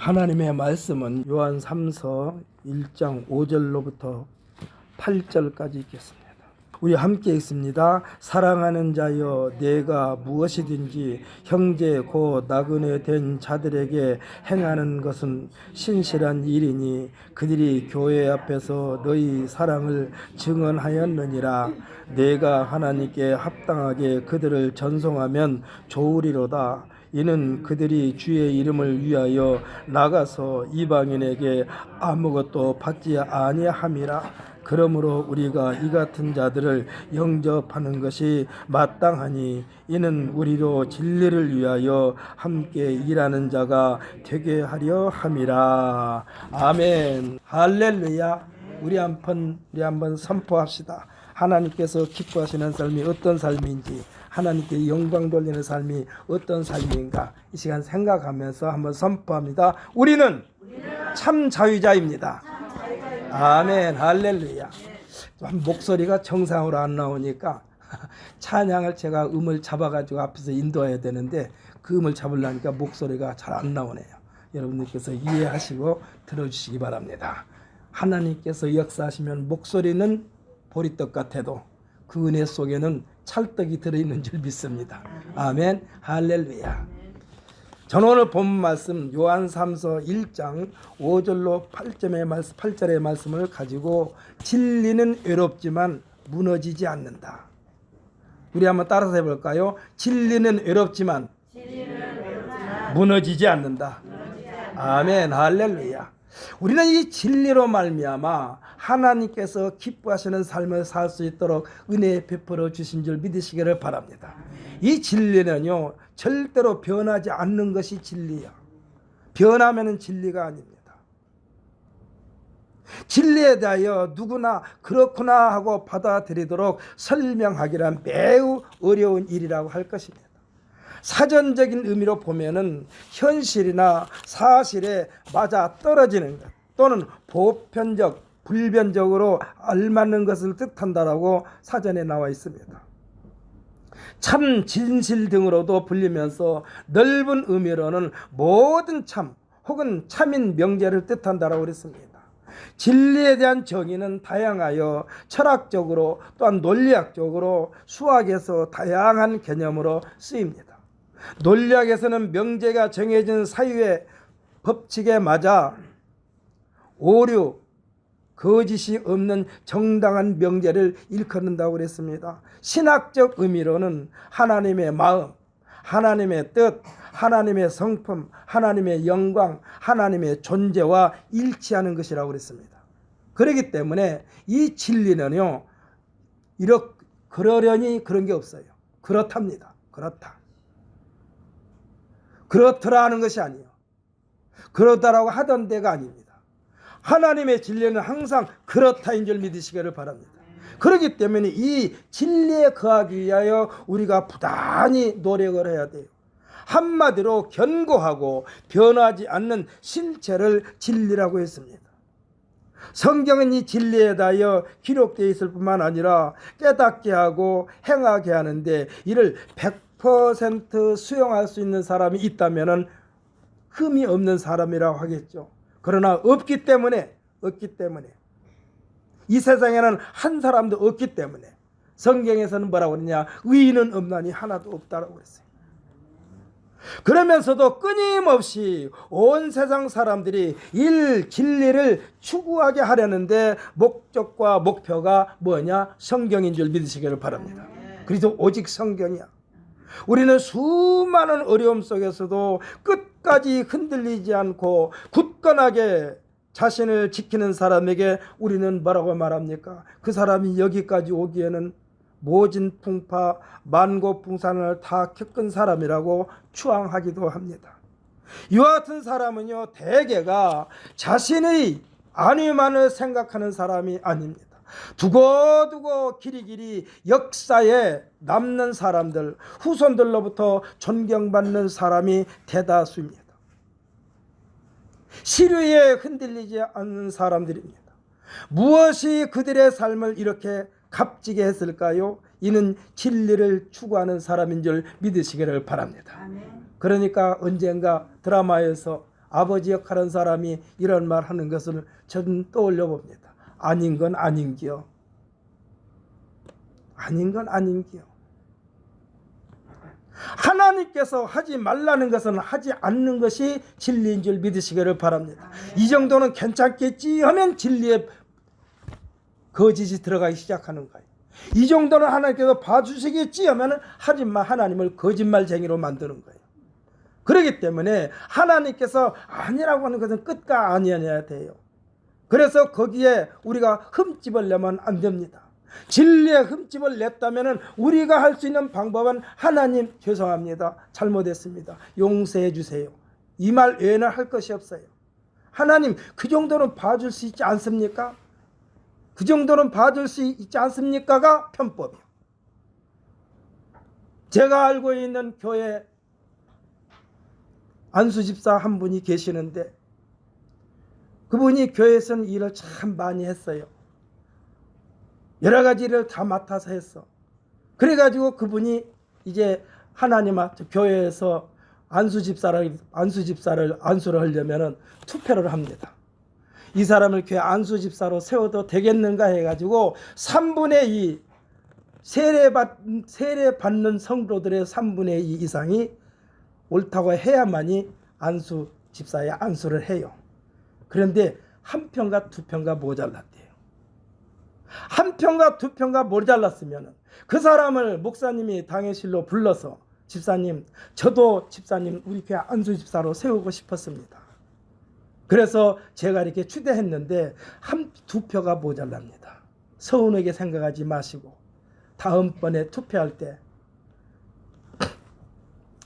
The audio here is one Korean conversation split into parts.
하나님의 말씀은 요한 3서 1장 5절로부터 8절까지 있겠습니다. 우리 함께 읽습니다. 사랑하는 자여, 내가 무엇이든지 형제 곧 나그네 된 자들에게 행하는 것은 신실한 일이니 그들이 교회 앞에서 너희 사랑을 증언하였느니라. 내가 하나님께 합당하게 그들을 전송하면 좋으리로다. 이는 그들이 주의 이름을 위하여 나가서 이방인에게 아무것도 받지 아니함이라. 그러므로 우리가 이 같은 자들을 영접하는 것이 마땅하니 이는 우리로 진리를 위하여 함께 일하는 자가 되게 하려 함이라. 아멘. 할렐루야. 우리 한번 선포합시다. 하나님께서 기뻐하시는 삶이 어떤 삶인지, 하나님께 영광 돌리는 삶이 어떤 삶인가, 이 시간 생각하면서 한번 선포합니다. 우리는 참 자유자입니다. 아멘. 할렐루야. 목소리가 정상으로 안 나오니까 찬양을 제가 음을 잡아가지고 앞에서 인도해야 되는데 그 음을 잡으려니까 목소리가 잘 안 나오네요. 여러분들께서 이해하시고 들어주시기 바랍니다. 하나님께서 역사하시면 목소리는 보리떡 같아도 그 은혜 속에는 찰떡이 들어있는 줄 믿습니다. 아멘. 할렐루야. 저는 오늘 본 말씀 요한 3서 1장 5절로 8절의 말씀을 가지고 진리는 외롭지만 무너지지 않는다. 우리 한번 따라서 해볼까요? 진리는 외롭지만 무너지지 않는다. 아멘. 할렐루야. 우리는 이 진리로 말미암아 하나님께서 기뻐하시는 삶을 살 수 있도록 은혜 베풀어 주신 줄 믿으시기를 바랍니다. 이 진리는요, 절대로 변하지 않는 것이 진리야. 변하면은 진리가 아닙니다. 진리에 대하여 누구나 그렇구나 하고 받아들이도록 설명하기란 매우 어려운 일이라고 할 것입니다. 사전적인 의미로 보면은 현실이나 사실에 맞아 떨어지는 것, 또는 보편적, 불변적으로 알맞는 것을 뜻한다라고 사전에 나와 있습니다. 참, 진실 등으로도 불리면서 넓은 의미로는 모든 참 혹은 참인 명제를 뜻한다라고 그랬습니다. 진리에 대한 정의는 다양하여 철학적으로 또한 논리학적으로 수학에서 다양한 개념으로 쓰입니다. 논리학에서는 명제가 정해진 사유의 법칙에 맞아 오류, 거짓이 없는 정당한 명제를 일컫는다고 그랬습니다. 신학적 의미로는 하나님의 마음, 하나님의 뜻, 하나님의 성품, 하나님의 영광, 하나님의 존재와 일치하는 것이라고 그랬습니다. 그렇기 때문에 이 진리는요, 그러려니 그런 게 없어요. 그렇답니다. 그렇다. 그렇더라 하는 것이 아니에요. 그렇다라고 하던 데가 아닙니다. 하나님의 진리는 항상 그렇다인 줄 믿으시기를 바랍니다. 그렇기 때문에 이 진리에 거하기 위하여 우리가 부단히 노력을 해야 돼요. 한마디로 견고하고 변하지 않는 실체를 진리라고 했습니다. 성경은 이 진리에 대하여 기록되어 있을 뿐만 아니라 깨닫게 하고 행하게 하는데 이를 100% 수용할 수 있는 사람이 있다면 흠이 없는 사람이라고 하겠죠. 그러나 없기 때문에 이 세상에는 한 사람도 없기 때문에 성경에서는 뭐라고 그러냐, 의인은 없나니 하나도 없다라고 그랬어요. 그러면서도 끊임없이 온 세상 사람들이 진리를 추구하게 하려는데 목적과 목표가 뭐냐? 성경인 줄 믿으시기를 바랍니다. 그래서 오직 성경이야. 우리는 수많은 어려움 속에서도 끝까지 흔들리지 않고 굳건하게 자신을 지키는 사람에게 우리는 뭐라고 말합니까? 그 사람이 여기까지 오기에는 모진풍파 만고풍산을 다 겪은 사람이라고 추앙하기도 합니다. 이와 같은 사람은요, 대개가 자신의 안위만을 생각하는 사람이 아닙니다. 두고두고 길이길이 역사에 남는 사람들, 후손들로부터 존경받는 사람이 대다수입니다. 시류에 흔들리지 않는 사람들입니다. 무엇이 그들의 삶을 이렇게 값지게 했을까요? 이는 진리를 추구하는 사람인 줄 믿으시기를 바랍니다. 그러니까 언젠가 드라마에서 아버지 역할한 사람이 이런 말 하는 것을 저는 떠올려 봅니다. 아닌 건 아닌기요. 아닌 건 아닌기요. 하나님께서 하지 말라는 것은 하지 않는 것이 진리인 줄 믿으시기를 바랍니다. 이 정도는 괜찮겠지 하면 진리에 거짓이 들어가기 시작하는 거예요. 이 정도는 하나님께서 봐주시겠지 하면 하지만 하나님을 거짓말쟁이로 만드는 거예요. 그렇기 때문에 하나님께서 아니라고 하는 것은 끝과 아니어야 돼요. 그래서 거기에 우리가 흠집을 내면 안 됩니다. 진리에 흠집을 냈다면 우리가 할 수 있는 방법은 하나님 죄송합니다. 잘못했습니다. 용서해 주세요. 이 말 외에는 할 것이 없어요. 하나님 그 정도는 봐줄 수 있지 않습니까? 그 정도는 봐줄 수 있지 않습니까가 편법이요. 제가 알고 있는 교회 안수집사 한 분이 계시는데 그분이 교회에서는 일을 참 많이 했어요. 여러 가지 일을 다 맡아서 했어. 그래가지고 그분이 이제 하나님 앞 교회에서 안수를 하려면 투표를 합니다. 이 사람을 교회 안수집사로 세워도 되겠는가 해가지고 3분의 2 세례 받는 성도들의 3분의 2 이상이 옳다고 해야만이 안수집사에 안수를 해요. 그런데 한 편과 두 편가 모자랐대요. 한 편과 두 편가 모자랐으면 그 사람을 목사님이 당회실로 불러서 집사님, 저도 집사님 우리 교회 안수집사로 세우고 싶었습니다. 그래서 제가 이렇게 추대했는데 두 표가 모자랍니다. 서운하게 생각하지 마시고 다음번에 투표할 때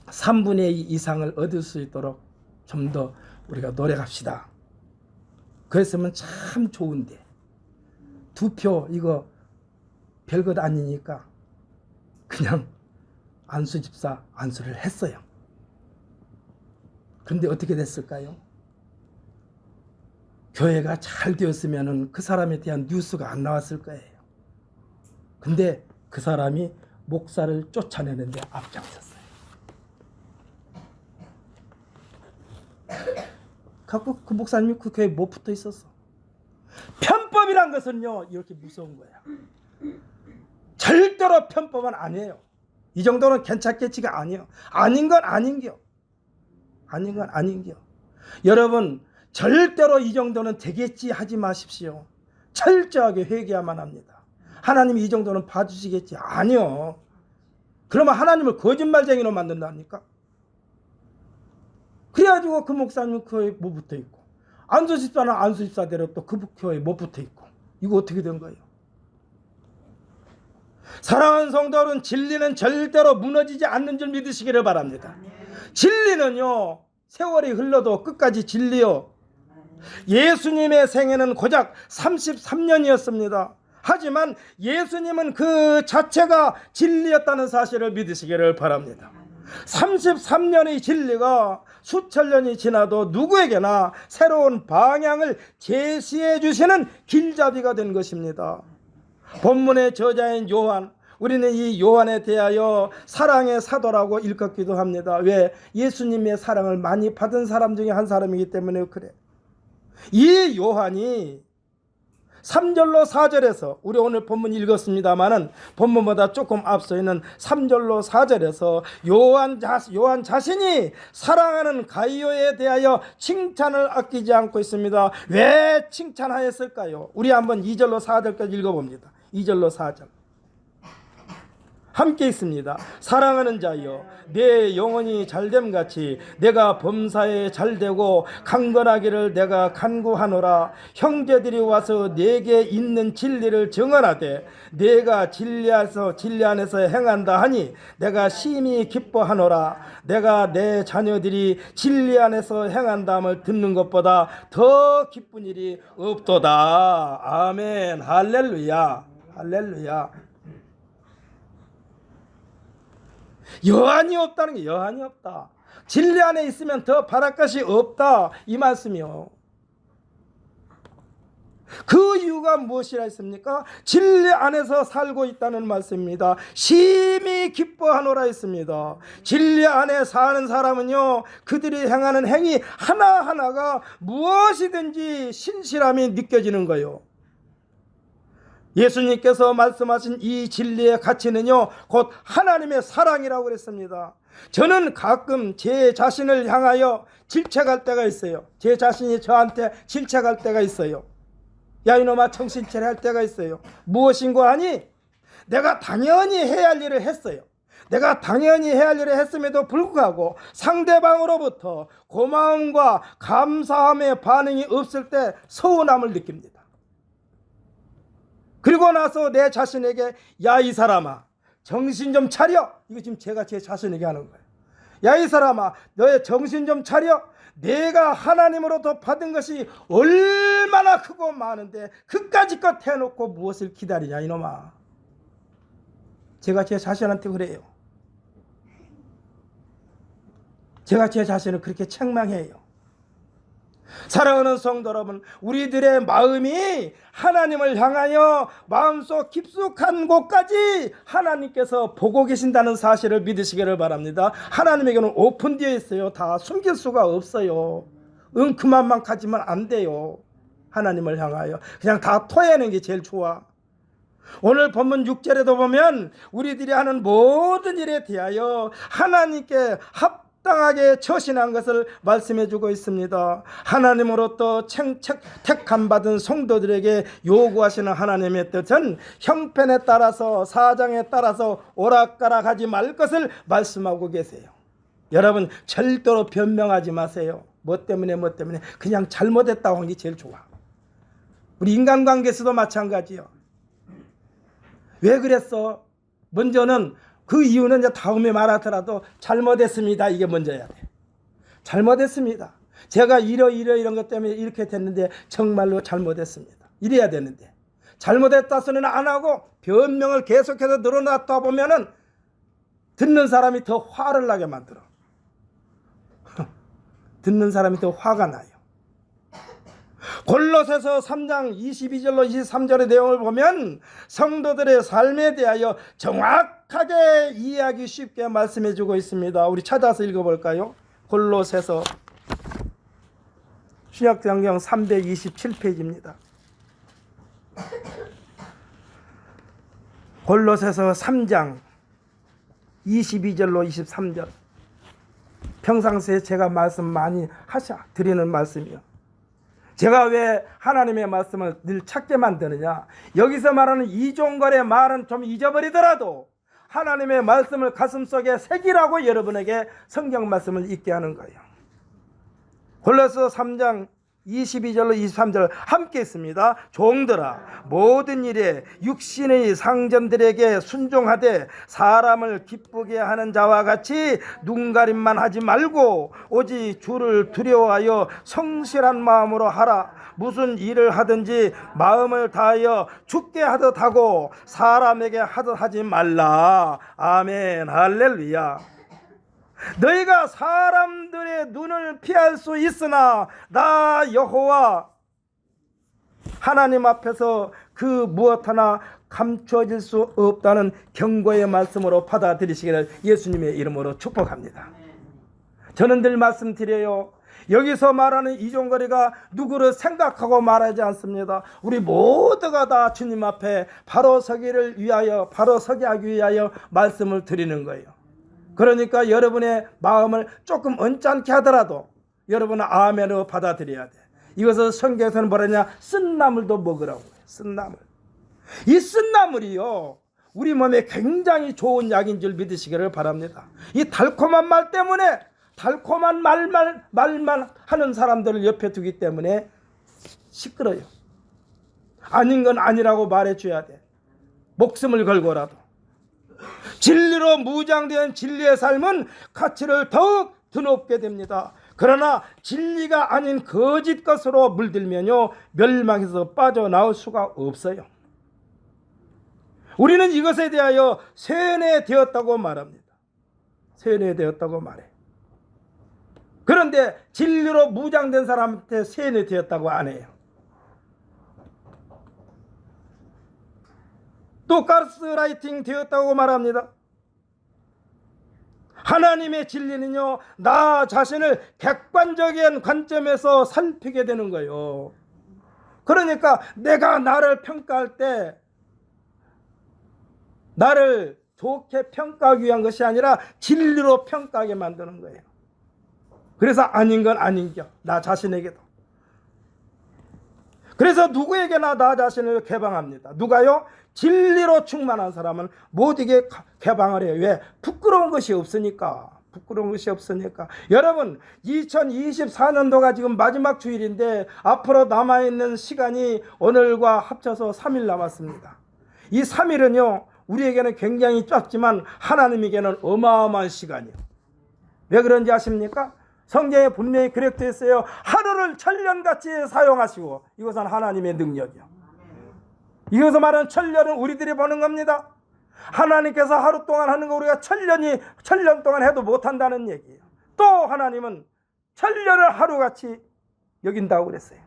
3분의 2 이상을 얻을 수 있도록 좀 더 우리가 노력합시다. 그랬으면 참 좋은데 두 표 이거 별것 아니니까 그냥 안수집사 안수를 했어요. 그런데 어떻게 됐을까요? 교회가 잘 되었으면 그 사람에 대한 뉴스가 안 나왔을 거예요. 근데 그 사람이 목사를 쫓아내는데 앞장섰어요. 갖고 그 목사님이 그 교회에 못 붙어 있었어. 편법이란 것은요 이렇게 무서운 거야. 절대로 편법은 아니에요. 이 정도는 괜찮겠지가 아니에요. 아닌 건 아닌겨. 아닌 건 아닌겨. 여러분 절대로 이 정도는 되겠지 하지 마십시오. 철저하게 회개해야만 합니다. 하나님이 이 정도는 봐주시겠지? 아니요. 그러면 하나님을 거짓말쟁이로 만든다니까. 그래가지고 그 목사님 교회에 못 붙어 있고 안수집사는 안수집사대로 또 그 교회에 못 붙어 있고 이거 어떻게 된 거예요? 사랑하는 성도들은 진리는 절대로 무너지지 않는 줄 믿으시기를 바랍니다. 진리는요 세월이 흘러도 끝까지 진리요. 예수님의 생애는 고작 33년이었습니다. 하지만 예수님은 그 자체가 진리였다는 사실을 믿으시기를 바랍니다. 33년의 진리가 수천 년이 지나도 누구에게나 새로운 방향을 제시해 주시는 길잡이가 된 것입니다. 본문의 저자인 요한, 우리는 이 요한에 대하여 사랑의 사도라고 일컫기도 합니다. 왜? 예수님의 사랑을 많이 받은 사람 중에 한 사람이기 때문에 그래. 이 요한이 3절로 4절에서 우리 오늘 본문 읽었습니다마는 본문보다 조금 앞서 있는 3절로 4절에서 요한 자신이 사랑하는 가이오에 대하여 칭찬을 아끼지 않고 있습니다. 왜 칭찬하였을까요? 우리 한번 2절로 4절까지 읽어봅니다. 2절로 4절 함께 있습니다. 사랑하는 자여 내 영혼이 잘됨같이 내가 범사에 잘되고 강건하기를 내가 간구하노라. 형제들이 와서 내게 있는 진리를 증언하되 내가 진리 안에서 행한다 하니 내가 심히 기뻐하노라. 내가 내 자녀들이 진리 안에서 행한다함을 듣는 것보다 더 기쁜 일이 없도다. 아멘. 할렐루야. 할렐루야. 여한이 없다는 게 여한이 없다. 진리 안에 있으면 더 바랄 것이 없다 이 말씀이요. 그 이유가 무엇이라 했습니까? 진리 안에서 살고 있다는 말씀입니다. 심히 기뻐하노라 했습니다. 진리 안에 사는 사람은요, 그들이 행하는 행위 하나하나가 무엇이든지 신실함이 느껴지는 거예요. 예수님께서 말씀하신 이 진리의 가치는요, 곧 하나님의 사랑이라고 그랬습니다. 저는 가끔 제 자신을 향하여 질책할 때가 있어요. 제 자신이 저한테 질책할 때가 있어요. 야 이놈아 정신 차려 할 때가 있어요. 무엇인고 하니 내가 당연히 해야 할 일을 했어요. 내가 당연히 해야 할 일을 했음에도 불구하고 상대방으로부터 고마움과 감사함의 반응이 없을 때 서운함을 느낍니다. 그리고 나서 내 자신에게 야 이 사람아 정신 좀 차려. 이거 지금 제가 제 자신에게 하는 거예요. 야 이 사람아 너의 정신 좀 차려. 내가 하나님으로부터 받은 것이 얼마나 크고 많은데 그까짓 것 해놓고 무엇을 기다리냐 이놈아. 제가 제 자신한테 그래요. 제가 제 자신을 그렇게 책망해요. 사랑하는 성도 여러분, 우리들의 마음이 하나님을 향하여 마음속 깊숙한 곳까지 하나님께서 보고 계신다는 사실을 믿으시기를 바랍니다. 하나님에게는 오픈되어 있어요. 다 숨길 수가 없어요. 그만만 가지면 안 돼요. 하나님을 향하여 그냥 다 토해내는 게 제일 좋아. 오늘 본문 6절에도 보면 우리들이 하는 모든 일에 대하여 하나님께 합당하게 처신한 것을 말씀해 주고 있습니다. 하나님으로부터 택함 받은 성도들에게 요구하시는 하나님의 뜻은 형편에 따라서 사정에 따라서 오락가락하지 말 것을 말씀하고 계세요. 여러분 절대로 변명하지 마세요. 뭐 때문에 그냥 잘못했다고 하는 게 제일 좋아. 우리 인간관계에서도 마찬가지요. 왜 그랬어? 먼저는 그 이유는 이제 다음에 말하더라도 잘못했습니다. 이게 먼저야 돼. 잘못했습니다. 제가 이런 것 때문에 이렇게 됐는데 정말로 잘못했습니다. 이래야 되는데 잘못했다 소리는 안 하고 변명을 계속해서 늘어놨다 보면은 듣는 사람이 더 화를 나게 만들어. 듣는 사람이 더 화가 나요. 골로새서 3장 22절로 23절의 내용을 보면 성도들의 삶에 대하여 정확하게 이해하기 쉽게 말씀해 주고 있습니다. 우리 찾아서 읽어볼까요? 골로새서 신약성경 327페이지입니다. 골로새서 3장 22절로 23절. 평상시에 제가 말씀 많이 드리는 말씀이요. 제가 왜 하나님의 말씀을 늘 찾게 만드느냐, 여기서 말하는 이종걸의 말은 좀 잊어버리더라도 하나님의 말씀을 가슴속에 새기라고 여러분에게 성경 말씀을 읽게 하는 거예요. 골로새 3장 22절로 23절 함께 있습니다. 종들아 모든 일에 육신의 상전들에게 순종하되 사람을 기쁘게 하는 자와 같이 눈가림만 하지 말고 오직 주를 두려워하여 성실한 마음으로 하라. 무슨 일을 하든지 마음을 다하여 주께 하듯 하고 사람에게 하듯 하지 말라. 아멘 할렐루야. 너희가 사람들의 눈을 피할 수 있으나 나 여호와 하나님 앞에서 그 무엇 하나 감추어질 수 없다는 경고의 말씀으로 받아들이시기를 예수님의 이름으로 축복합니다. 저는 늘 말씀드려요. 여기서 말하는 이종거리가 누구를 생각하고 말하지 않습니다. 우리 모두가 다 주님 앞에 바로 서기를 위하여, 바로 서게 하기 위하여 말씀을 드리는 거예요. 그러니까 여러분의 마음을 조금 언짢게 하더라도 여러분은 아멘으로 받아들여야 돼. 이것을 성경에서는 뭐라냐? 쓴나물도 먹으라고 해요. 쓴나물. 이 쓴나물이요, 우리 몸에 굉장히 좋은 약인 줄 믿으시기를 바랍니다. 이 달콤한 말 때문에, 달콤한 말만 하는 사람들을 옆에 두기 때문에 시끄러요. 아닌 건 아니라고 말해줘야 돼. 목숨을 걸고라도. 진리로 무장된 진리의 삶은 가치를 더욱 드높게 됩니다. 그러나 진리가 아닌 거짓 것으로 물들면요, 멸망에서 빠져나올 수가 없어요. 우리는 이것에 대하여 세뇌되었다고 말합니다. 세뇌되었다고 말해. 그런데 진리로 무장된 사람한테 세뇌되었다고 안 해요. 또 가스라이팅 되었다고 말합니다. 하나님의 진리는요, 나 자신을 객관적인 관점에서 살피게 되는 거예요. 그러니까 내가 나를 평가할 때 나를 좋게 평가하기 위한 것이 아니라 진리로 평가하게 만드는 거예요. 그래서 아닌 건 아닌 겨, 나 자신에게도. 그래서 누구에게나 나 자신을 개방합니다. 누가요? 진리로 충만한 사람은 모두에게 개방을 해요. 왜? 부끄러운 것이 없으니까. 부끄러운 것이 없으니까. 여러분, 2024년도가 지금 마지막 주일인데 앞으로 남아있는 시간이 오늘과 합쳐서 3일 남았습니다. 이 3일은요, 우리에게는 굉장히 짧지만 하나님에게는 어마어마한 시간이에요. 왜 그런지 아십니까? 성경에 분명히 기록되어 있어요. 하루를 천년같이 사용하시고, 이것은 하나님의 능력이요. 이것을 말하는 천년은 우리들이 보는 겁니다. 하나님께서 하루 동안 하는 거 우리가 천년 동안 해도 못한다는 얘기예요. 또 하나님은 천년을 하루같이 여긴다고 그랬어요.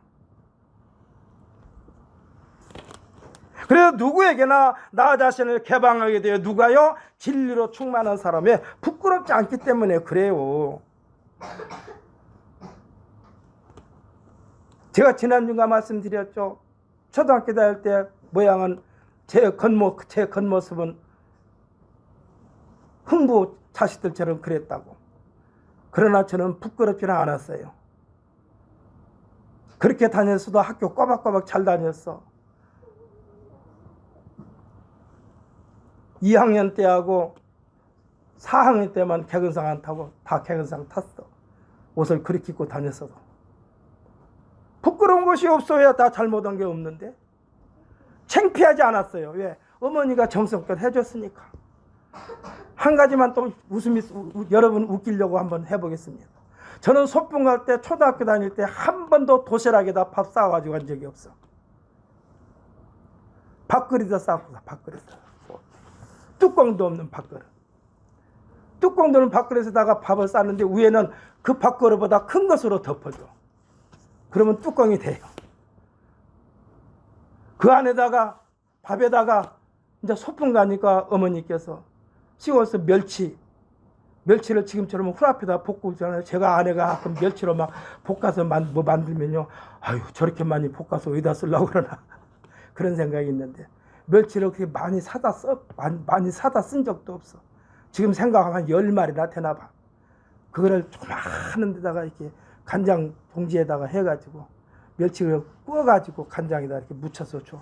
그래서 누구에게나 나 자신을 개방하게 돼요. 누가요? 진리로 충만한 사람에 부끄럽지 않기 때문에 그래요. 제가 지난주가 말씀드렸죠. 초등학교 다닐 때 모양은 제 겉모습은 흥부 자식들처럼 그랬다고. 그러나 저는 부끄럽지는 않았어요. 그렇게 다녔어도 학교 꼬박꼬박 잘 다녔어. 2학년 때하고 4학년 때만 개근상 안 타고 다 개근상 탔어. 옷을 그렇게 입고 다녔어도. 부끄러운 것이 없어야 다 잘못한 게 없는데. 창피하지 않았어요. 왜? 어머니가 정성껏 해줬으니까. 한 가지만 또 여러분 웃기려고 한번 해보겠습니다. 저는 소풍 갈 때 초등학교 다닐 때 한 번도 도시락에다 밥 싸가지고 간 적이 없어. 밥그릇에다 싸고 밥그릇에다. 뚜껑도 없는 밥그릇. 뚜껑도 없는 밥그릇에다가 밥을 싸는데 위에는 그 밥그릇보다 큰 것으로 덮어줘. 그러면 뚜껑이 돼요. 그 안에다가 밥에다가 이제 소풍 가니까 어머니께서 시골에서 멸치를 지금처럼 후 앞에다 볶고 있잖아요. 제가 아내가 가끔 멸치로 막 볶아서 뭐 만들면요, 아유 저렇게 많이 볶아서 어디다 쓰려고 그러나 그런 생각이 있는데 멸치를 그렇게 많이 사다 쓴 적도 없어. 지금 생각하면 10마리나 되나 봐. 그거를 조그마한 데다가 이렇게 간장 봉지에다가 해가지고 멸치를 구워가지고 간장에다 이렇게 묻혀서 줘.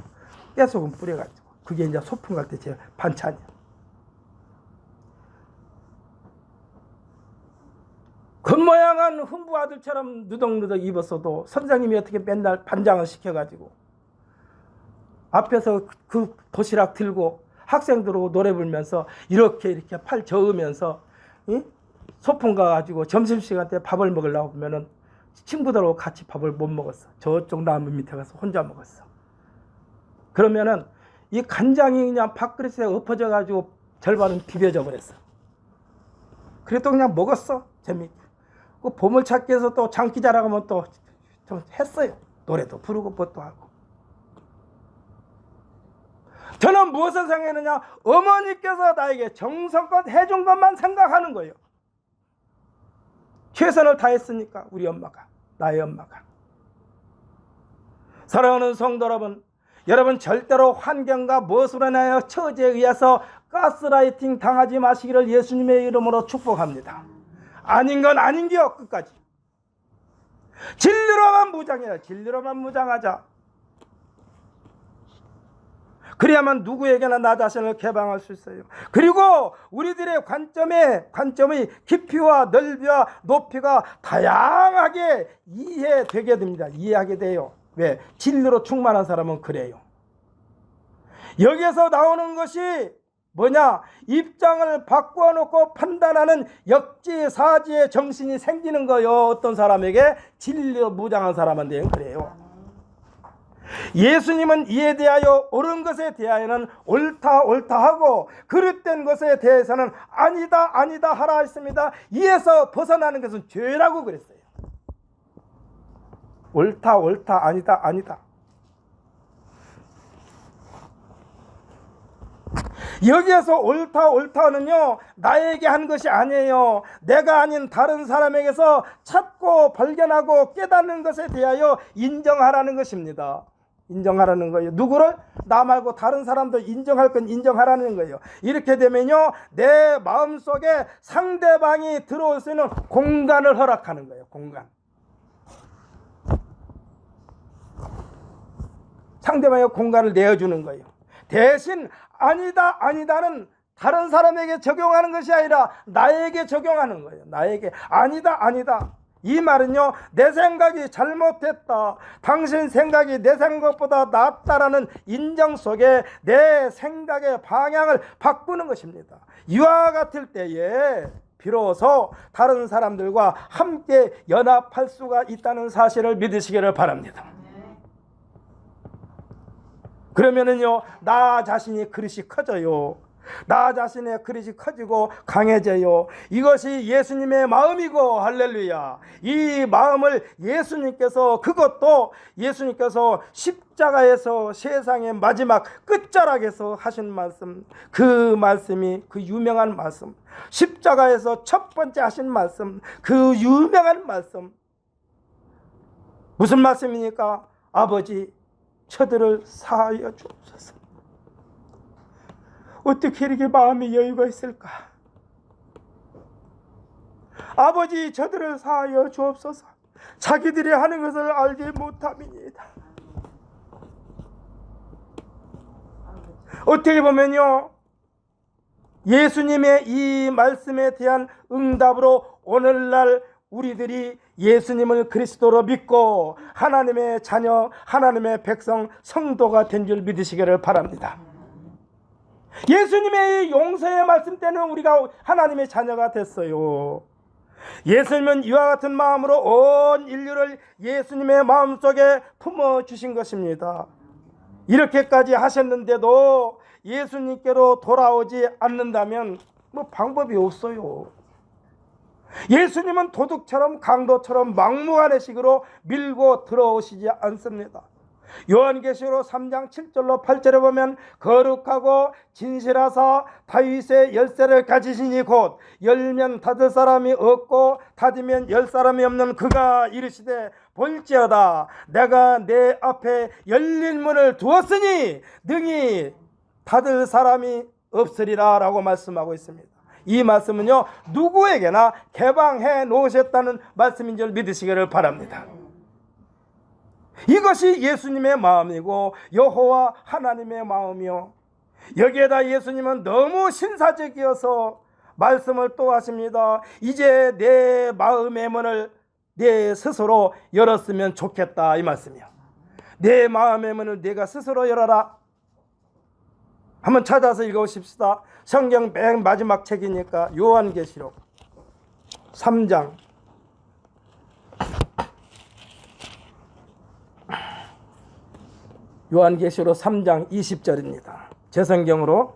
깨소금 뿌려가지고. 그게 이제 소풍 갈 때 제 반찬이야. 겉모양은 흥부 아들처럼 누덕누덕 입었어도 선생님이 어떻게 맨날 반장을 시켜가지고 앞에서 그 도시락 들고 학생들하고 노래 부르면서 이렇게 팔 저으면서 소풍 가가지고 점심시간 때 밥을 먹으려고 하면은 친구들하고 같이 밥을 못 먹었어. 저쪽 나무 밑에 가서 혼자 먹었어. 그러면은 이 간장이 그냥 밥그릇에 엎어져가지고 절반은 비벼져 버렸어. 그래도 그냥 먹었어. 재밌게. 그 보물찾기에서 또 장기자랑 하면 또 좀 했어요. 노래도 부르고 뭣도 하고. 저는 무엇을 생각했느냐? 어머니께서 나에게 정성껏 해준 것만 생각하는 거예요. 최선을 다했으니까 우리 엄마가, 나의 엄마가. 사랑하는 성도 여러분 절대로 환경과 무엇으로 인하여 처지에 의해서 가스라이팅 당하지 마시기를 예수님의 이름으로 축복합니다. 아닌 건 아닌 게요. 끝까지 진리로만 무장해라. 진리로만 무장하자. 그래야만 누구에게나 나 자신을 개방할 수 있어요. 그리고 우리들의 관점의 깊이와 넓이와 높이가 다양하게 이해되게 됩니다. 이해하게 돼요. 왜? 진리로 충만한 사람은 그래요. 여기에서 나오는 것이 뭐냐? 입장을 바꿔놓고 판단하는 역지사지의 정신이 생기는 거요. 어떤 사람에게? 진리로 무장한 사람한테는 그래요. 예수님은 이에 대하여 옳은 것에 대하여는 옳다 하고 그릇된 것에 대해서는 아니다 하라 했습니다. 이에서 벗어나는 것은 죄라고 그랬어요. 옳다 아니다. 여기에서 옳다는요, 나에게 한 것이 아니에요. 내가 아닌 다른 사람에게서 찾고 발견하고 깨닫는 것에 대하여 인정하라는 것입니다. 인정하라는 거예요. 누구를? 나 말고 다른 사람도 인정할 건 인정하라는 거예요. 이렇게 되면요, 내 마음속에 상대방이 들어올 수 있는 공간을 허락하는 거예요. 공간. 상대방의 공간을 내어주는 거예요. 대신 아니다는 다른 사람에게 적용하는 것이 아니라 나에게 적용하는 거예요. 나에게 아니다. 이 말은요, 내 생각이 잘못됐다, 당신 생각이 내 생각보다 낫다라는 인정 속에 내 생각의 방향을 바꾸는 것입니다. 이와 같을 때에 비로소 다른 사람들과 함께 연합할 수가 있다는 사실을 믿으시기를 바랍니다. 그러면은요, 나 자신이 그릇이 커져요. 나 자신의 그릇이 커지고 강해져요. 이것이 예수님의 마음이고, 할렐루야. 이 마음을 그것도 예수님께서 십자가에서 세상의 마지막 끝자락에서 하신 말씀, 그 말씀이 그 유명한 말씀, 십자가에서 첫 번째 하신 말씀, 그 유명한 말씀, 무슨 말씀입니까? 아버지, 저들을 사하여 주옵소서. 어떻게 이렇게 마음의 여유가 있을까? 아버지, 저들을 사하여 주옵소서. 자기들이 하는 것을 알지 못함이니이다. 어떻게 보면요, 예수님의 이 말씀에 대한 응답으로 오늘날 우리들이 예수님을 그리스도로 믿고 하나님의 자녀, 하나님의 백성, 성도가 된 줄 믿으시기를 바랍니다. 예수님의 용서의 말씀 때는 우리가 하나님의 자녀가 됐어요. 예수님은 이와 같은 마음으로 온 인류를 예수님의 마음속에 품어주신 것입니다. 이렇게까지 하셨는데도 예수님께로 돌아오지 않는다면 방법이 없어요. 예수님은 도둑처럼 강도처럼 막무가내 식으로 밀고 들어오시지 않습니다. 요한계시록 3장 7절로 8절에 보면 거룩하고 진실하사 다윗의 열쇠를 가지시니 곧 열면 닫을 사람이 없고 닫으면 열 사람이 없는 그가 이르시되 볼지어다 내가 내 앞에 열린 문을 두었으니 능히 닫을 사람이 없으리라 라고 말씀하고 있습니다. 이 말씀은요, 누구에게나 개방해 놓으셨다는 말씀인 줄 믿으시기를 바랍니다. 이것이 예수님의 마음이고 여호와 하나님의 마음이요, 여기에다 예수님은 너무 신사적이어서 말씀을 또 하십니다. 이제 내 마음의 문을 내 스스로 열었으면 좋겠다, 이 말씀이요. 내 마음의 문을 내가 스스로 열어라. 한번 찾아서 읽어보십시다. 성경 맨 마지막 책이니까 요한계시록 3장 요한계시록 3장 20절입니다. 제 성경으로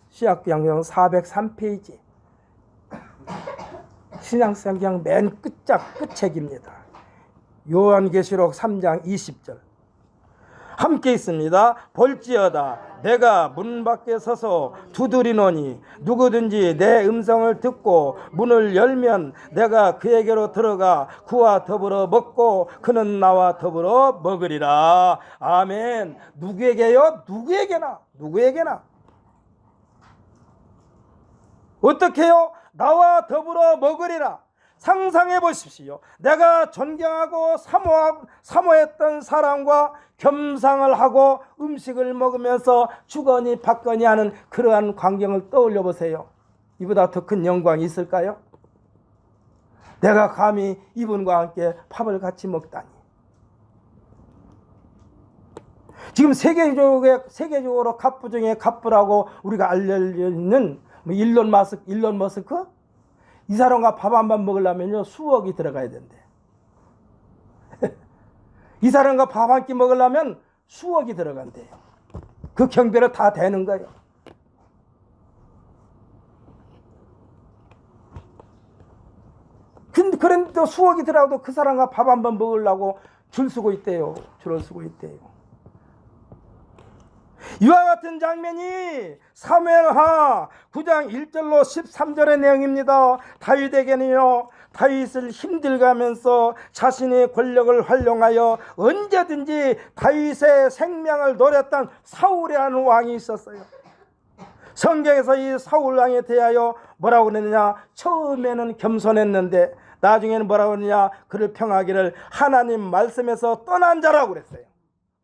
신약성경 403페이지 신약성경 맨 끝책입니다. 요한계시록 3장 20절 함께 있습니다. 볼지어다 내가 문 밖에 서서 두드리노니 누구든지 내 음성을 듣고 문을 열면 내가 그에게로 들어가 그와 더불어 먹고 그는 나와 더불어 먹으리라. 아멘. 누구에게요? 누구에게나. 어떻게요? 나와 더불어 먹으리라. 상상해 보십시오. 내가 존경하고 사모했던 사람과 겸상을 하고 음식을 먹으면서 주거니 받거니 하는 그러한 광경을 떠올려 보세요. 이보다 더 큰 영광이 있을까요? 내가 감히 이분과 함께 밥을 같이 먹다니. 지금 세계적으로 갑부 중에 갑부라고 우리가 알려져 있는 일론 머스크? 이 사람과 밥 한 번 먹으려면요 수억이 들어가야 된대. 이 사람과 밥 한 끼 먹으려면 수억이 들어간대요. 그 경비를 다 대는 거예요. 그런데 또 수억이 들어가도 그 사람과 밥 한 번 먹으려고 줄을 서고 있대요. 이와 같은 장면이 사무엘하 9장 1절로 13절의 내용입니다. 다윗에게는요, 다윗을 힘들가면서 자신의 권력을 활용하여 언제든지 다윗의 생명을 노렸던 사울이라는 왕이 있었어요. 성경에서 이 사울 왕에 대하여 뭐라고 그러느냐, 처음에는 겸손했는데 나중에는 뭐라고 그러느냐, 그를 평하기를 하나님 말씀에서 떠난 자라고 그랬어요.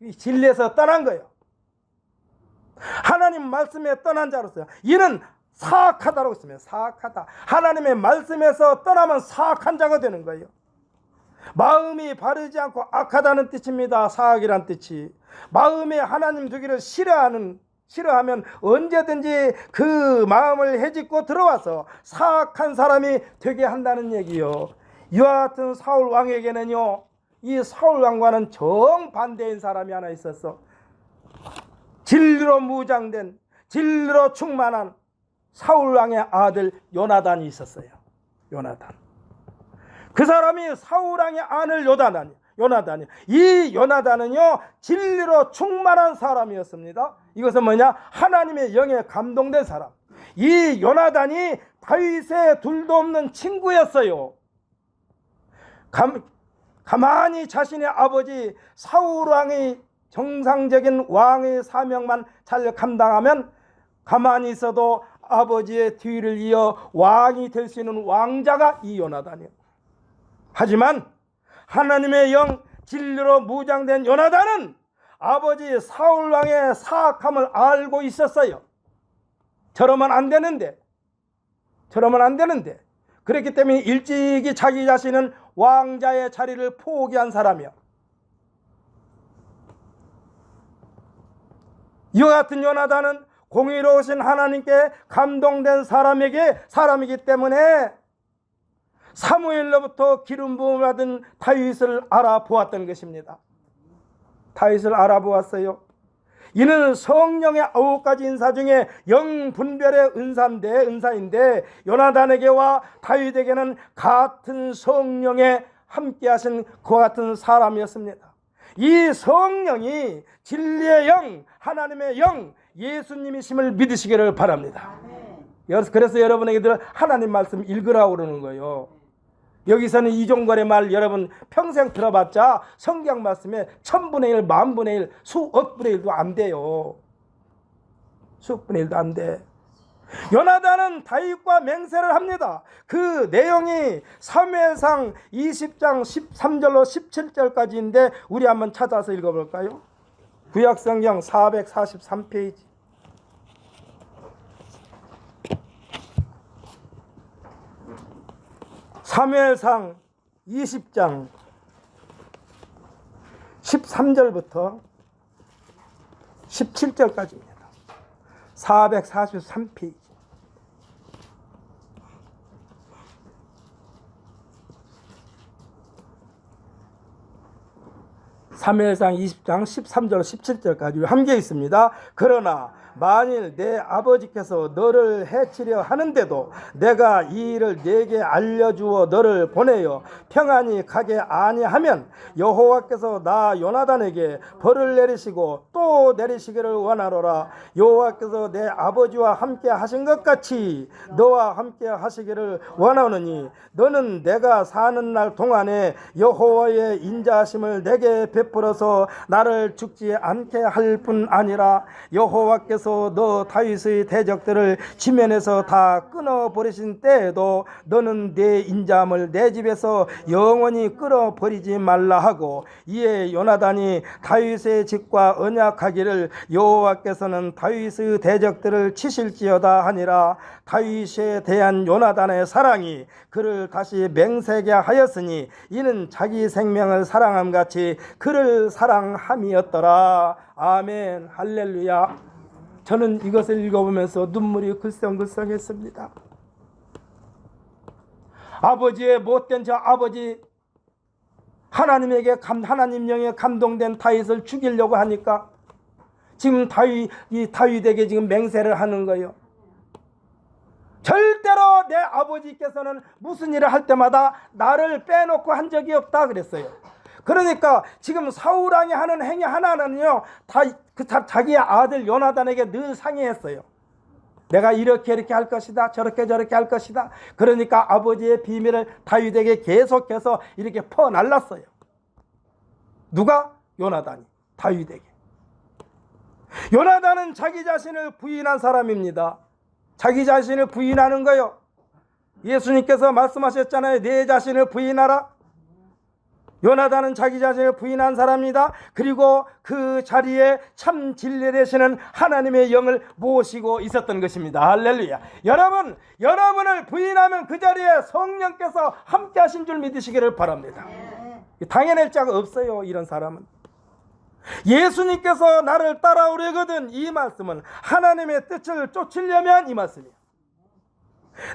이 진리에서 떠난 거예요. 하나님 말씀에 떠난 자로서요. 이는 사악하다라고 했습니다. 사악하다. 하나님의 말씀에서 떠나면 사악한 자가 되는 거예요. 마음이 바르지 않고 악하다는 뜻입니다. 사악이란 뜻이. 마음에 하나님 두기를 싫어하면 언제든지 그 마음을 헤집고 들어와서 사악한 사람이 되게 한다는 얘기요. 이와 같은 사울 왕에게는요, 이 사울 왕과는 정반대인 사람이 하나 있었어. 진리로 무장된, 진리로 충만한 사울 왕의 아들 요나단이 있었어요. 요나단. 그 사람이 사울 왕의 아들 요나단이. 이 요나단은요, 진리로 충만한 사람이었습니다. 이것은 뭐냐? 하나님의 영에 감동된 사람. 이 요나단이 다윗의 둘도 없는 친구였어요. 가만히 자신의 아버지 사울 왕의 정상적인 왕의 사명만 잘 감당하면 가만히 있어도 아버지의 뒤를 이어 왕이 될 수 있는 왕자가 이 요나단이에요. 하지만 하나님의 영, 진리로 무장된 요나단은 아버지 사울 왕의 사악함을 알고 있었어요. 저러면 안 되는데. 그렇기 때문에 일찍이 자기 자신은 왕자의 자리를 포기한 사람이요. 이와 같은 요나단은 공의로우신 하나님께 감동된 사람이기 때문에 사무엘로부터 기름 부음을 받은 다윗을 알아보았던 것입니다. 다윗을 알아보았어요. 이는 성령의 9가지 인사 중에 영분별의 은사인데 요나단에게와 다윗에게는 같은 성령에 함께하신 그와 같은 사람이었습니다. 이 성령이 진리의 영, 하나님의 영, 예수님이심을 믿으시기를 바랍니다. 그래서 여러분에게 하나님 말씀 읽으라고 그러는 거예요. 여기서는 이종걸의 말 여러분 평생 들어봤자 성경 말씀에 1000분의 1, 10,000분의 1, 수억 분의 1도 안 돼요. 수억 분의 1도 안 돼. 요나단은 다윗과 맹세를 합니다. 그 내용이 사무엘상 20장 13절로 17절까지인데 우리 한번 찾아서 읽어볼까요? 구약성경 443페이지. 사무엘상 20장 13절부터 17절까지입니다. 443페이지. 사무엘상 20장 13절 17절까지 함께 있습니다. 그러나 만일 내 아버지께서 너를 해치려 하는데도 내가 이 일을 네게 알려주어 너를 보내어 평안히 가게 아니하면 여호와께서 나 요나단에게 벌을 내리시고 또 내리시기를 원하노라. 여호와께서 내 아버지와 함께 하신 것 같이 너와 함께 하시기를 원하노니 너는 내가 사는 날 동안에 여호와의 인자하심을 내게 베풀어서 나를 죽지 않게 할 뿐 아니라 여호와께서 너 다윗의 대적들을 지면에서 다 끊어버리신 때에도 너는 내 인자함을 내 집에서 영원히 끊어버리지 말라 하고 이에 요나단이 다윗의 집과 언약하기를 여호와께서는 다윗의 대적들을 치실지어다 하니라. 다윗에 대한 요나단의 사랑이 그를 다시 맹세하게 하였으니 이는 자기 생명을 사랑함같이 그를 사랑함이었더라. 아멘. 할렐루야. 저는 이것을 읽어보면서 눈물이 글썽글썽했습니다. 아버지의 못된 저 아버지 하나님에게 하나님 영에 감동된 다윗을 죽이려고 하니까 지금 다윗에게 지금 맹세를 하는 거예요. 절대로 내 아버지께서는 무슨 일을 할 때마다 나를 빼놓고 한 적이 없다 그랬어요. 그러니까 지금 사울 왕이 하는 행위 하나는요, 다 자기의 아들 요나단에게 늘 상의했어요. 내가 이렇게 할 것이다, 저렇게 할 것이다. 그러니까 아버지의 비밀을 다윗에게 계속해서 이렇게 퍼날랐어요. 누가? 요나단이 다윗에게. 요나단은 자기 자신을 부인한 사람입니다. 자기 자신을 부인하는 거요. 예수님께서 말씀하셨잖아요. 내 자신을 부인하라. 요나단은 자기 자신을 부인한 사람입니다. 그리고 그 자리에 참 진리 되시는 하나님의 영을 모시고 있었던 것입니다. 할렐루야. 여러분을 부인하면 그 자리에 성령께서 함께 하신 줄 믿으시기를 바랍니다. 당해낼 자가 없어요. 이런 사람은. 예수님께서 나를 따라오려거든, 이 말씀은 하나님의 뜻을 쫓으려면 이 말씀이에요.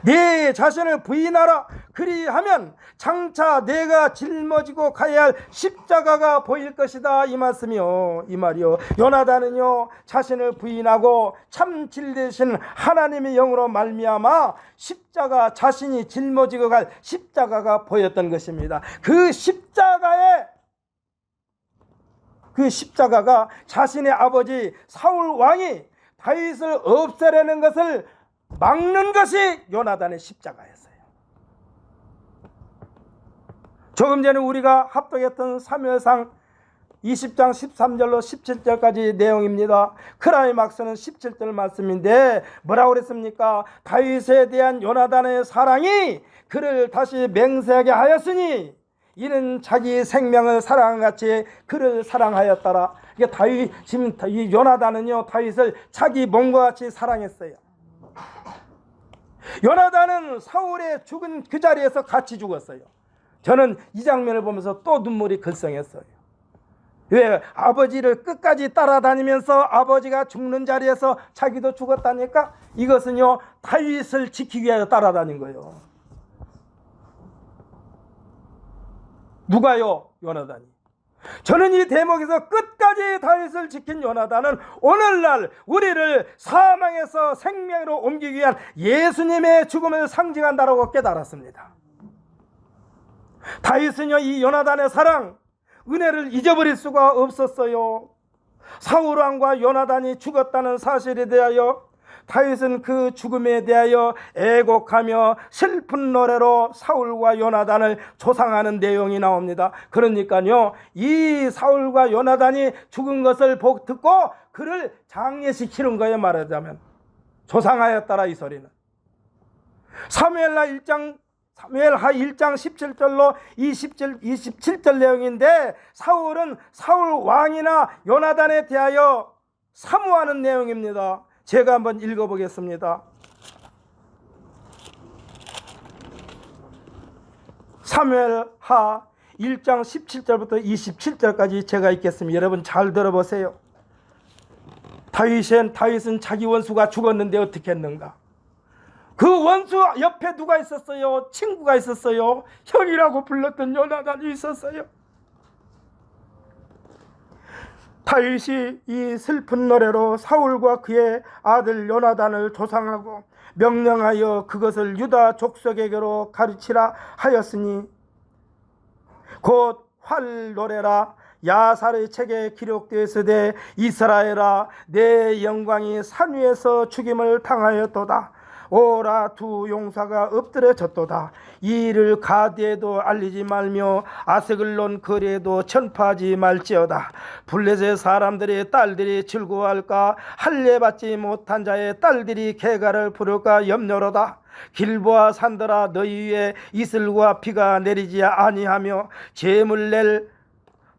내 자신을 부인하라. 그리하면 장차 내가 짊어지고 가야 할 십자가가 보일 것이다, 이 말씀이요. 이 말이요. 요나단은요, 자신을 부인하고 참 진리되신 하나님의 영으로 말미암아 십자가, 자신이 짊어지고 갈 십자가가 보였던 것입니다. 그 십자가가 자신의 아버지 사울 왕이 다윗을 없애려는 것을 막는 것이 요나단의 십자가였어요. 조금 전에 우리가 합독했던 사무엘상 20장 13절로 17절까지 내용입니다. 크라이막스는 17절 말씀인데 뭐라고 그랬습니까? 다윗에 대한 요나단의 사랑이 그를 다시 맹세하게 하였으니 이는 자기 생명을 사랑같이 그를 사랑하였더라. 이게 지금 이 요나단은요, 다윗을 자기 몸과 같이 사랑했어요. 요나단은 사울의 죽은 그 자리에서 같이 죽었어요. 저는 이 장면을 보면서 또 눈물이 글썽했어요. 왜? 아버지를 끝까지 따라다니면서 아버지가 죽는 자리에서 자기도 죽었다니까? 이것은요, 다윗을 지키기 위하여 따라다닌 거예요. 누가요? 요나단이. 저는 이 대목에서 끝까지 다윗을 지킨 요나단은 오늘날 우리를 사망에서 생명으로 옮기기 위한 예수님의 죽음을 상징한다라고 깨달았습니다. 다윗은요, 이 요나단의 사랑, 은혜를 잊어버릴 수가 없었어요. 사울왕과 요나단이 죽었다는 사실에 대하여 다윗은 그 죽음에 대하여 애곡하며 슬픈 노래로 사울과 요나단을 조상하는 내용이 나옵니다. 그러니까요, 이 사울과 요나단이 죽은 것을 듣고 그를 장례시키는 거예요. 말하자면 조상하였더라, 이 소리는. 사무엘하 1장 17절로 27절 내용인데, 사울은 사울 왕이나 요나단에 대하여 사모하는 내용입니다. 제가 한번 읽어보겠습니다. 사무엘하 1장 17절부터 27절까지 제가 읽겠습니다. 여러분 잘 들어보세요. 다윗은 자기 원수가 죽었는데 어떻게 했는가? 그 원수 옆에 누가 있었어요? 친구가 있었어요. 형이라고 불렀던 요나단이 있었어요. 다윗이 이 슬픈 노래로 사울과 그의 아들 요나단을 조상하고 명령하여 그것을 유다 족속에게로 가르치라 하였으니 곧 활 노래라. 야살의 책에 기록되었으되 이스라엘아, 내 영광이 산 위에서 죽임을 당하였도다. 오라, 두 용사가 엎드려졌도다. 이 일을 가드에도 알리지 말며 아스글론 거리에도 전파하지 말지어다. 블레셋 사람들의 딸들이 즐거워할까? 할례 받지 못한 자의 딸들이 개가를 부를까 염려로다. 길보아 산들아, 너희 위에 이슬과 비가 내리지 아니하며 재물 낼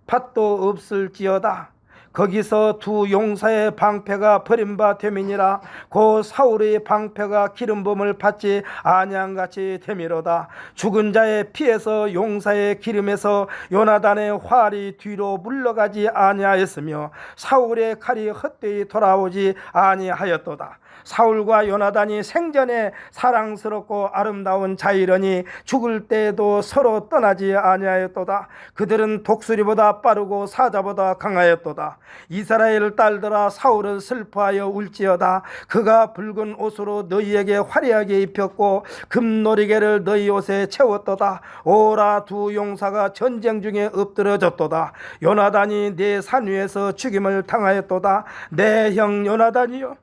밭도 없을지어다. 거기서 두 용사의 방패가 버림바 됨이니라. 고 사울의 방패가 기름붐을 받지 아니한같이 됨이로다. 죽은 자의 피에서 용사의 기름에서 요나단의 활이 뒤로 물러가지 아니하였으며 사울의 칼이 헛되이 돌아오지 아니하였도다. 사울과 요나단이 생전에 사랑스럽고 아름다운 자이러니 죽을 때에도 서로 떠나지 아니하였도다. 그들은 독수리보다 빠르고 사자보다 강하였도다. 이스라엘 딸들아, 사울은 슬퍼하여 울지어다. 그가 붉은 옷으로 너희에게 화려하게 입혔고 금놀이개를 너희 옷에 채웠도다. 오라, 두 용사가 전쟁 중에 엎드러졌도다. 요나단이 내 산 위에서 죽임을 당하였도다. 내 형 요나단이여,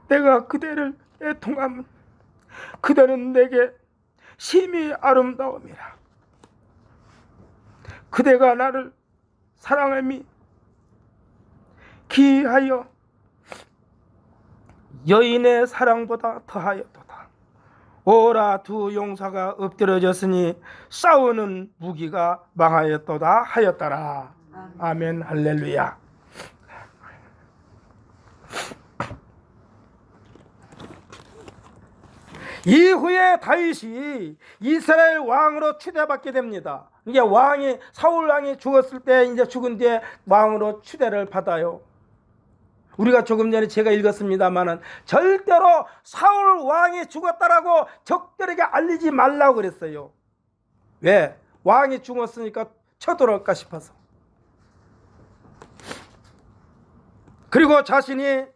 내가 그대를 애통함은 그대는 내게 심히 아름다움이라. 그대가 나를 사랑함이 기하여 여인의 사랑보다 더하였도다. 오라, 두 용사가 엎드러졌으니 싸우는 무기가 망하였도다 하였더라. 아멘. 할렐루야. 이후에 다윗이 이스라엘 왕으로 추대받게 됩니다. 이게 왕이, 사울 왕이 죽었을 때, 이제 죽은 뒤에 왕으로 추대를 받아요. 우리가 조금 전에 제가 읽었습니다만은 절대로 사울 왕이 죽었다라고 적들에게 알리지 말라고 그랬어요. 왜? 왕이 죽었으니까 쳐들어올까 싶어서. 그리고 자신이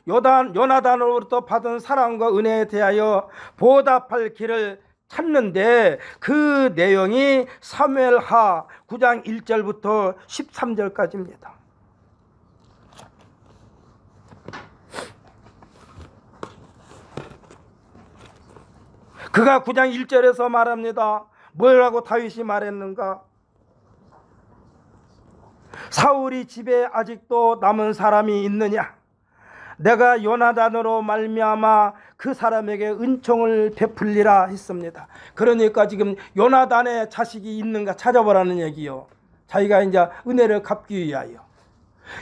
요나단으로부터 받은 사랑과 은혜에 대하여 보답할 길을 찾는데, 그 내용이 사무엘하 9장 1절부터 13절까지입니다. 그가 9장 1절에서 말합니다. 뭐라고 다윗이 말했는가? 사울이 집에 아직도 남은 사람이 있느냐? 내가 요나단으로 말미암아 그 사람에게 은총을 베풀리라 했습니다. 그러니까 지금 요나단의 자식이 있는가 찾아보라는 얘기요. 자기가 이제 은혜를 갚기 위하여.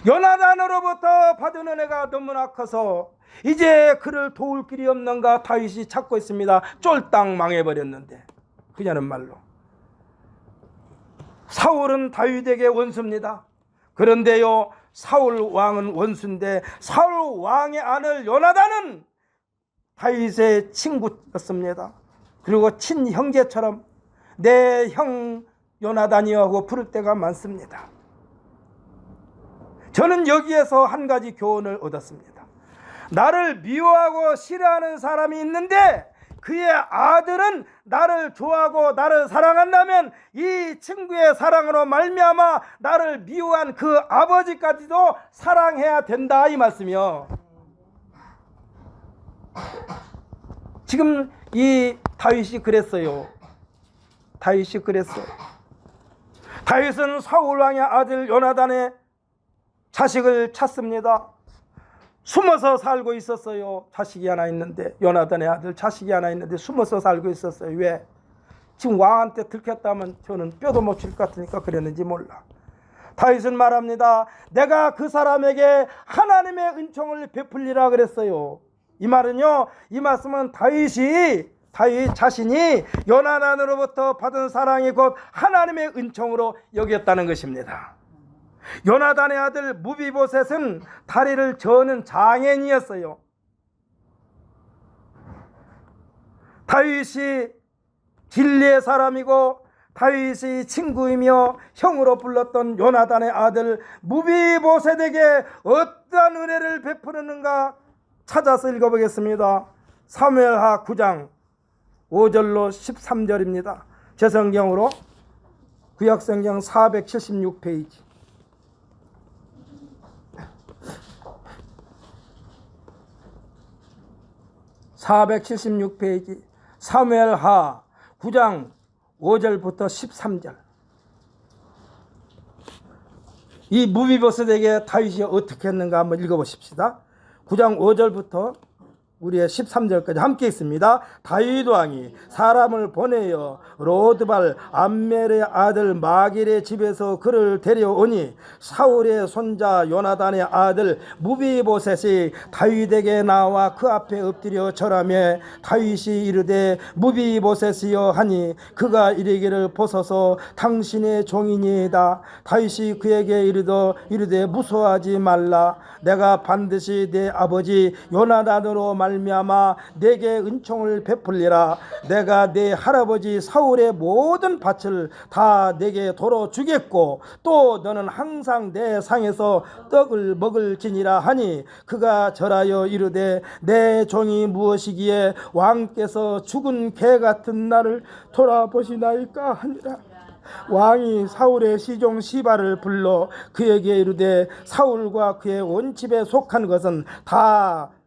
요나단으로부터 받은 은혜가 너무나 커서 이제 그를 도울 길이 없는가 다윗이 찾고 있습니다. 쫄딱 망해버렸는데, 그냐는 말로. 사울은 다윗에게 원수입니다. 그런데요, 사울 왕은 원수인데 사울 왕의 아들 요나단은 다윗의 친구였습니다. 그리고 친형제처럼 내 형 요나단이여 하고 부를 때가 많습니다. 저는 여기에서 한 가지 교훈을 얻었습니다. 나를 미워하고 싫어하는 사람이 있는데 그의 아들은 나를 좋아하고 나를 사랑한다면 이 친구의 사랑으로 말미암아 나를 미워한 그 아버지까지도 사랑해야 된다, 이 말씀이요. 지금 이 다윗이 그랬어요. 다윗이 그랬어요. 다윗은 사울 왕의 아들 요나단의 자식을 찾습니다. 숨어서 살고 있었어요. 자식이 하나 있는데, 요나단의 아들 자식이 하나 있는데 숨어서 살고 있었어요. 왜? 지금 왕한테 들켰다면 저는 뼈도 못 칠 것 같으니까 그랬는지 몰라. 다윗은 말합니다. 내가 그 사람에게 하나님의 은총을 베풀리라 그랬어요. 이 말은요, 이 말씀은 다윗 자신이 요나단으로부터 받은 사랑이 곧 하나님의 은총으로 여겼다는 것입니다. 요나단의 아들 무비보셋은 다리를 저는 장애인이었어요. 다윗이 길리의 사람이고 다윗의 친구이며 형으로 불렀던 요나단의 아들 무비보셋에게 어떠한 은혜를 베푸는가 찾아서 읽어보겠습니다. 사무엘하 9장 5절로 13절입니다. 제 성경으로 구약성경 476페이지. (476페이지) 사무엘하 9장 5절부터 13절. 이 무비보셋에게 다윗이 어떻게 했는가 한번 읽어보십시다. 9장 5절부터 우리의 13절까지 함께 있습니다. 다윗 왕이 사람을 보내어 로드발 암멜의 아들 마길의 집에서 그를 데려오니 사울의 손자 요나단의 아들 무비보셋이 다윗에게 나와 그 앞에 엎드려 절하며 다윗이 이르되 무비보셋이여 하니 그가 이르기를 보소서 당신의 종이니이다. 다윗이 그에게 이르되 무서워하지 말라. 내가 반드시 내 아버지 요나단으로 말미암아 내게 은총을 베풀리라. 내가 내 할아버지 사울의 모든 밭을 다 내게 도로 주겠고 또 너는 항상 내 상에서 떡을 먹을지니라 하니 그가 절하여 이르되 내 종이 무엇이기에 왕께서 죽은 개 같은 나를 돌아보시나이까 하니라. 왕이 사울의 시종 시바를 불러 그에게 이르되 사울과 그의 온 집에 속한 것은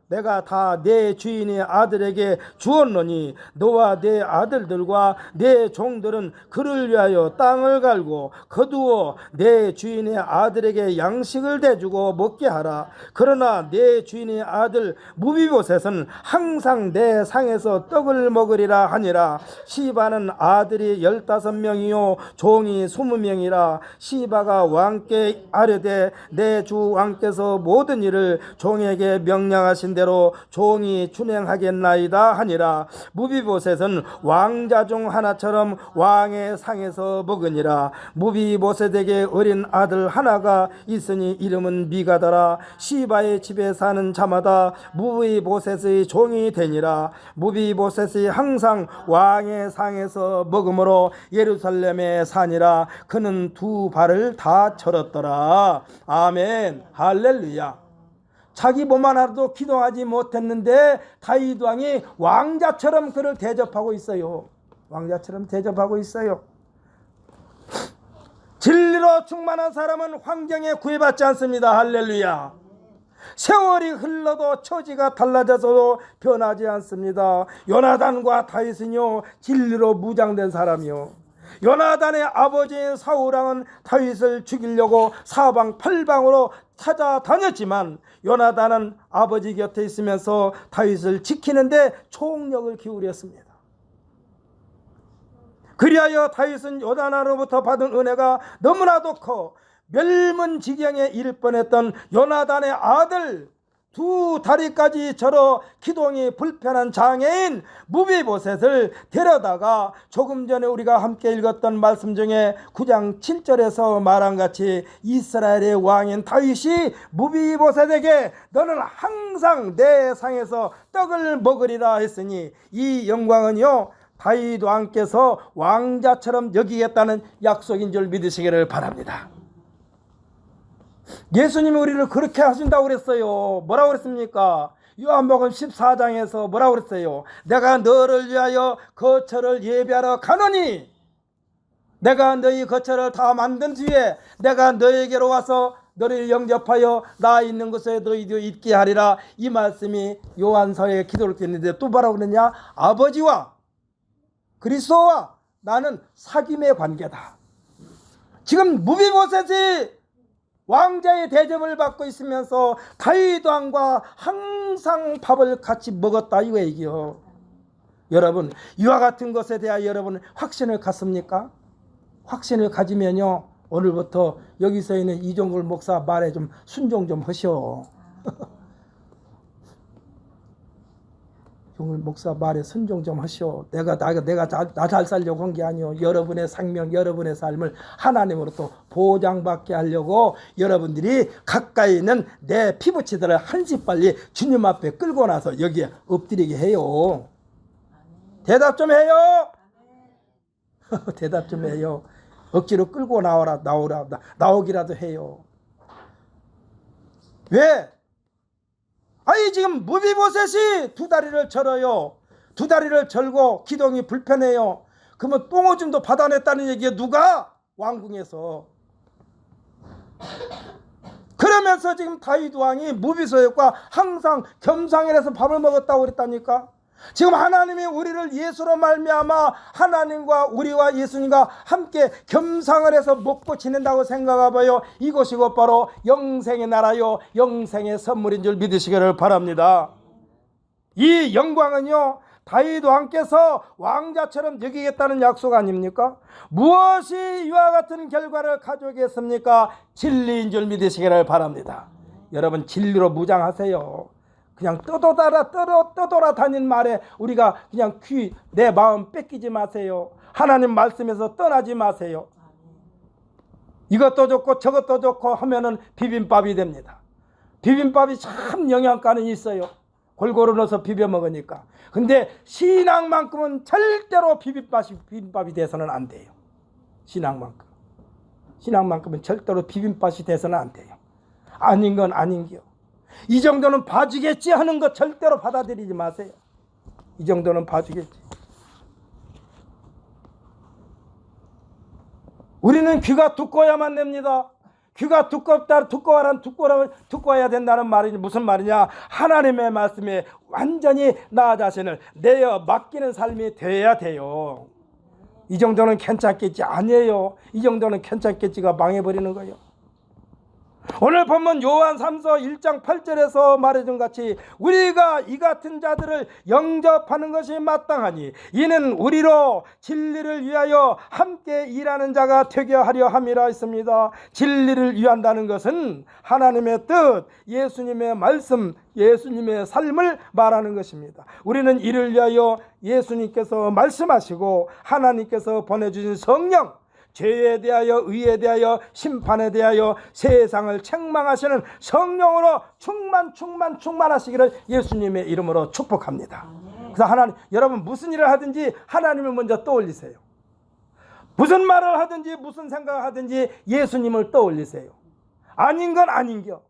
내가 다 내 주인의 아들에게 주었노니 너와 내 아들들과 내 종들은 그를 위하여 땅을 갈고 거두어 내 주인의 아들에게 양식을 대주고 먹게 하라. 그러나 내 주인의 아들 무비보셋은 항상 내 상에서 떡을 먹으리라 하니라. 시바는 아들이 15명이요 종이 20명이라. 시바가 왕께 아뢰되 내 주 왕께서 모든 일을 종에게 명령하신 대로 종이 준행하겠나이다 하니라. 무비보셋은 왕자 중 하나처럼 왕의 상에서 먹으니라. 무비보셋에게 어린 아들 하나가 있으니 이름은 미가더라. 시바의 집에 사는 자마다 무비보셋의 종이 되니라. 무비보셋이 항상 왕의 상에서 먹으므로 예루살렘에 사니라. 그는 두 발을 다 절었더라. 아멘. 할렐루야. 자기 몸 하나도 기도하지 못했는데 다윗 왕이 왕자처럼 그를 대접하고 있어요. 왕자처럼 대접하고 있어요. 진리로 충만한 사람은 환경에 구애받지 않습니다. 할렐루야. 세월이 흘러도 처지가 달라져서도 변하지 않습니다. 요나단과 다윗은요 진리로 무장된 사람이요. 요나단의 아버지인 사울왕은 다윗을 죽이려고 사방 팔방으로 찾아다녔지만 요나단은 아버지 곁에 있으면서 다윗을 지키는데 총력을 기울였습니다. 그리하여 다윗은 요나단으로부터 받은 은혜가 너무나도 커 멸문지경에 이를 뻔했던 요나단의 아들 두 다리까지 절어 기동이 불편한 장애인 무비보셋을 데려다가 조금 전에 우리가 함께 읽었던 말씀 중에 9장 7절에서 말한 같이 이스라엘의 왕인 다윗이 무비보셋에게 너는 항상 내 상에서 떡을 먹으리라 했으니 이 영광은요 다윗 왕께서 왕자처럼 여기겠다는 약속인 줄 믿으시기를 바랍니다. 예수님이 우리를 그렇게 하신다고 그랬어요. 뭐라고 그랬습니까? 요한복음 14장에서 뭐라고 그랬어요? 내가 너를 위하여 거처를 예비하러 가노니 내가 너희 거처를 다 만든 뒤에 내가 너에게로 와서 너를 영접하여 나 있는 곳에 너희도 있게 하리라. 이 말씀이 요한서의 기도를 했는데 또 뭐라고 그랬냐? 아버지와 그리스도와 나는 사귐의 관계다. 지금 무비보셋이 왕자의 대접을 받고 있으면서 다윗 왕과 항상 밥을 같이 먹었다 이거 얘기요. 여러분 이와 같은 것에 대하여 여러분 확신을 갖습니까? 확신을 가지면요 오늘부터 여기서 있는 이종걸 목사 말에 좀 순종 좀 하시오. 이종걸 목사 말에 순종 좀 하시오. 내가 나 잘 살려고 한 게 아니오. 여러분의 생명, 여러분의 삶을 하나님으로부터 보장받게 하려고 여러분들이 가까이 있는 내 피부치들을 한시 빨리 주님 앞에 끌고 나서 여기에 엎드리게 해요. 대답 좀 해요. 대답 좀 해요. 억지로 끌고 나오기라도 해요. 왜? 아니 지금 무비보셋이 두 다리를 절어요. 두 다리를 절고 기동이 불편해요. 그러면 똥오줌도 받아냈다는 얘기예요. 누가? 왕궁에서. 그러면서 지금 다윗 왕이 무비보셋과 항상 겸상을 해서 밥을 먹었다고 그랬다니까. 지금 하나님이 우리를 예수로 말미암아 하나님과 우리와 예수님과 함께 겸상을 해서 먹고 지낸다고 생각해봐요. 이것이 곧바로 영생의 나라요 영생의 선물인 줄 믿으시기를 바랍니다. 이 영광은요, 다윗 왕께서 왕자처럼 여기겠다는 약속 아닙니까? 무엇이 이와 같은 결과를 가져오겠습니까? 진리인 줄 믿으시기를 바랍니다. 여러분, 진리로 무장하세요. 그냥 떠돌아다닌 말에 우리가 그냥 내 마음 뺏기지 마세요. 하나님 말씀에서 떠나지 마세요. 이것도 좋고 저것도 좋고 하면은 비빔밥이 됩니다. 비빔밥이 참 영양가는 있어요. 골고루 넣어서 비벼 먹으니까. 근데 신앙만큼은 절대로 비빔밥이 돼서는 안 돼요. 신앙만큼은 절대로 비빔밥이 돼서는 안 돼요. 아닌 건 아닌겨. 이 정도는 봐주겠지 하는 거 절대로 받아들이지 마세요. 이 정도는 봐주겠지. 우리는 귀가 두꺼워야만 됩니다. 귀가 두꺼워야 된다는 말이 무슨 말이냐? 하나님의 말씀에 완전히 나 자신을 내어 맡기는 삶이 돼야 돼요. 이 정도는 괜찮겠지? 아니에요. 이 정도는 괜찮겠지가 망해버리는 거예요. 오늘 본문 요한 3서 1장 8절에서 말해준 같이 우리가 이 같은 자들을 영접하는 것이 마땅하니 이는 우리로 진리를 위하여 함께 일하는 자가 되게 하려 함이라 했습니다. 진리를 위한다는 것은 하나님의 뜻, 예수님의 말씀, 예수님의 삶을 말하는 것입니다. 우리는 이를 위하여 예수님께서 말씀하시고 하나님께서 보내주신 성령, 죄에 대하여 의에 대하여 심판에 대하여 세상을 책망하시는 성령으로 충만하시기를 예수님의 이름으로 축복합니다. 그래서 하나님, 여러분 무슨 일을 하든지 하나님을 먼저 떠올리세요. 무슨 말을 하든지 무슨 생각을 하든지 예수님을 떠올리세요. 아닌 건 아닌겨.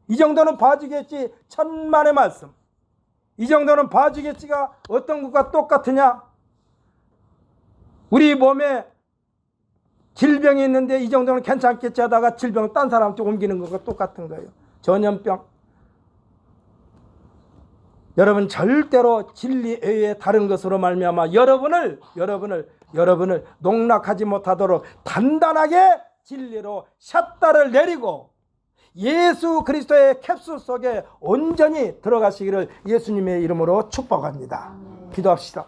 이 정도는 봐주겠지. 천만의 말씀. 이 정도는 봐주겠지가 어떤 것과 똑같으냐? 우리 몸에 질병이 있는데 이 정도는 괜찮겠지 하다가 질병을 딴 사람한테 옮기는 것과 똑같은 거예요. 전염병. 여러분 절대로 진리 외에 다른 것으로 말미암아 여러분을 농락하지 못하도록 단단하게 진리로 샷다를 내리고 예수 그리스도의 캡슐 속에 온전히 들어가시기를 예수님의 이름으로 축복합니다. 기도합시다.